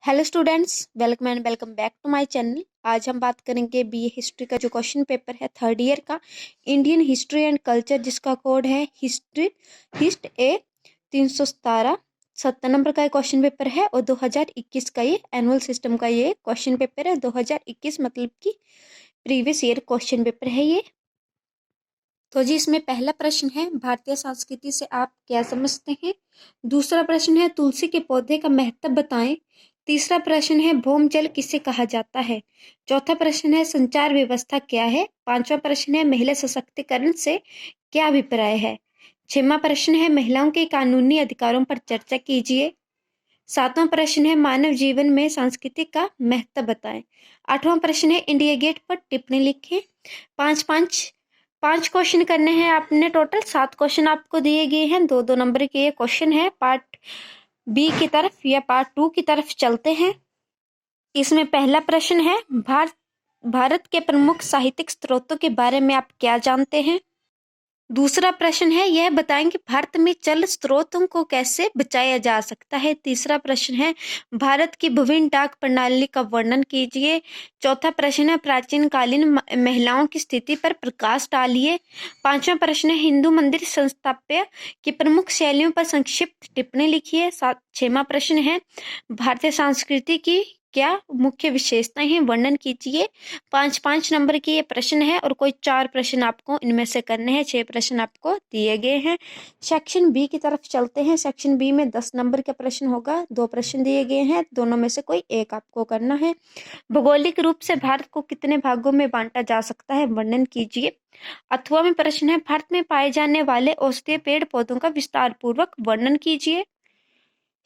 Hello students, welcome back to my channel. आज हम बात करेंगे बीए हिस्ट्री का जो क्वेश्चन पेपर है थर्ड ईयर का, इंडियन हिस्ट्री एंड कल्चर, जिसका कोड है हिस्ट ए 317। 70 नंबर का क्वेश्चन पेपर है और 2021 का ये एनुअल सिस्टम का ये क्वेश्चन पेपर है। 2021 मतलब कि प्रीवियस ईयर क्वेश्चन पेपर है ये। तो जी इसमें पहला प्रश्न है, भारतीय संस्कृति से आप क्या समझते हैं। दूसरा प्रश्न है, तुलसी के पौधे का महत्व बताएं। तीसरा प्रश्न है, भौम जल किसे कहा जाता है। चौथा प्रश्न है, संचार व्यवस्था क्या है। पांचवा प्रश्न है, महिला सशक्तिकरण से क्या अभिप्राय है। छठवां प्रश्न है, महिलाओं के कानूनी अधिकारों पर चर्चा कीजिए। सातवां प्रश्न है, मानव जीवन में संस्कृति का महत्व बताएं। आठवां प्रश्न है, इंडिया गेट पर टिप्पणी लिखें। पांच क्वेश्चन करने हैं आपने। टोटल 7 क्वेश्चन आपको दिए गए हैं। 2-2 नंबर के ये क्वेश्चन है। पार्ट बी की तरफ या पार्ट 2 की तरफ चलते हैं। इसमें पहला प्रश्न है, भारत के प्रमुख साहित्यिक स्रोतों के बारे में आप क्या जानते हैं। दूसरा प्रश्न है, यह बताएं कि भारत में जल स्रोतों को कैसे बचाया जा सकता है। तीसरा प्रश्न है, भारत की विभिन्न डाक प्रणाली का वर्णन कीजिए। चौथा प्रश्न है, प्राचीन कालीन महिलाओं की स्थिति पर प्रकाश डालिए। पांचवा प्रश्न है, हिंदू मंदिर संस्थापत्य की प्रमुख शैलियों पर संक्षिप्त टिप्पणी लिखिए। छठवां प्रश्न है, भारतीय संस्कृति की क्या मुख्य विशेषताएं हैं, वर्णन कीजिए। 5-5 नंबर के ये प्रश्न है और कोई 4 प्रश्न आपको इनमें से करने हैं। 6 प्रश्न आपको दिए गए हैं। सेक्शन बी की तरफ चलते हैं। सेक्शन बी में 10 नंबर का प्रश्न होगा। 2 प्रश्न दिए गए हैं, दोनों में से कोई एक आपको करना है। भौगोलिक रूप से भारत को कितने भागों में बांटा जा सकता है, वर्णन कीजिए। अथवा में प्रश्न है, भारत में पाए जाने वाले औषधीय पेड़ पौधों का विस्तार पूर्वक वर्णन कीजिए।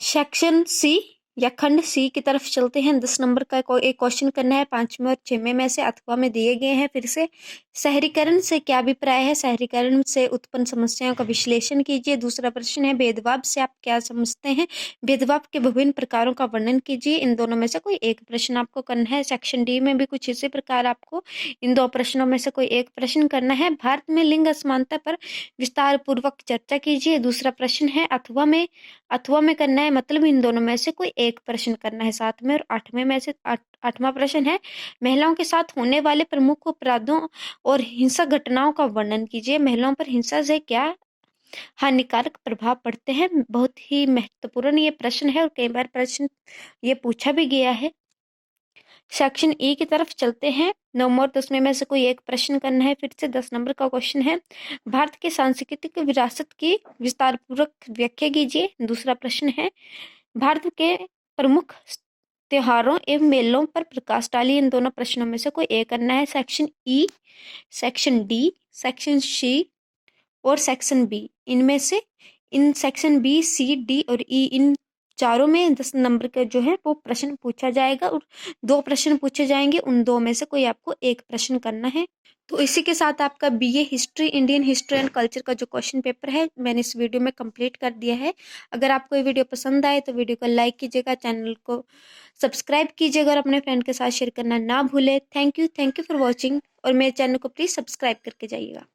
सेक्शन सी या खंड सी की तरफ चलते हैं। 10 नंबर का एक क्वेश्चन करना है। 5वें और 6वें में से अथवा में दिए गए हैं। फिर से, शहरीकरण से क्या अभिप्राय है, शहरीकरण से उत्पन्न समस्याओं का विश्लेषण कीजिए। दूसरा प्रश्न है, भेदभाव से आप क्या समझते हैं, भेदभाव के विभिन्न प्रकारों का वर्णन कीजिए। इन दोनों में से कोई एक प्रश्न आपको करना है। सेक्शन डी में भी कुछ इसी प्रकार आपको इन 2 प्रश्नों में से कोई एक प्रश्न करना है। भारत में लिंग असमानता पर विस्तार पूर्वक चर्चा कीजिए। दूसरा प्रश्न है, अथवा में करना है, मतलब इन दोनों में से कोई एक प्रश्न करना है। 7वें और 8वें में से 8वां प्रश्न है, महिलाओं के साथ होने वाले प्रमुख अपराधों और हिंसक घटनाओं का वर्णन कीजिए। महिलाओं पर हिंसा से क्या हानिकारक प्रभाव पड़ते हैं। बहुत ही महत्वपूर्ण ये प्रश्न है और कई बार प्रश्न ये पूछा भी गया है। सेक्शन ई की तरफ चलते हैं। 9 और 10 में से कोई एक प्रश्न करना है। फिर से 10 नंबर का क्वेश्चन है, भारत की सांस्कृतिक विरासत की विस्तार पूर्वक व्याख्या कीजिए। दूसरा प्रश्न है, भारत के प्रमुख त्योहारों एवं मेलों पर प्रकाश डालिए। इन दोनों प्रश्नों में से कोई एक करना है। Section E, section D, section C और सेक्शन बी, इनमें से इन सेक्शन बी, सी, डी और ई, इन चारों में 10 नंबर का जो है वो प्रश्न पूछा जाएगा और 2 प्रश्न पूछे जाएंगे। उन 2 में से कोई आपको एक प्रश्न करना है। तो इसी के साथ आपका BA history, Indian history and culture का जो क्वेश्चन पेपर है मैंने इस वीडियो में कंप्लीट कर दिया है। अगर आपको ये वीडियो पसंद आए तो वीडियो को लाइक कीजिएगा, चैनल को सब्सक्राइब कीजिएगा और अपने फ्रेंड के साथ शेयर करना ना भूले। थैंक यू फॉर वॉचिंग और मेरे चैनल को प्लीज़ सब्सक्राइब करके जाइएगा।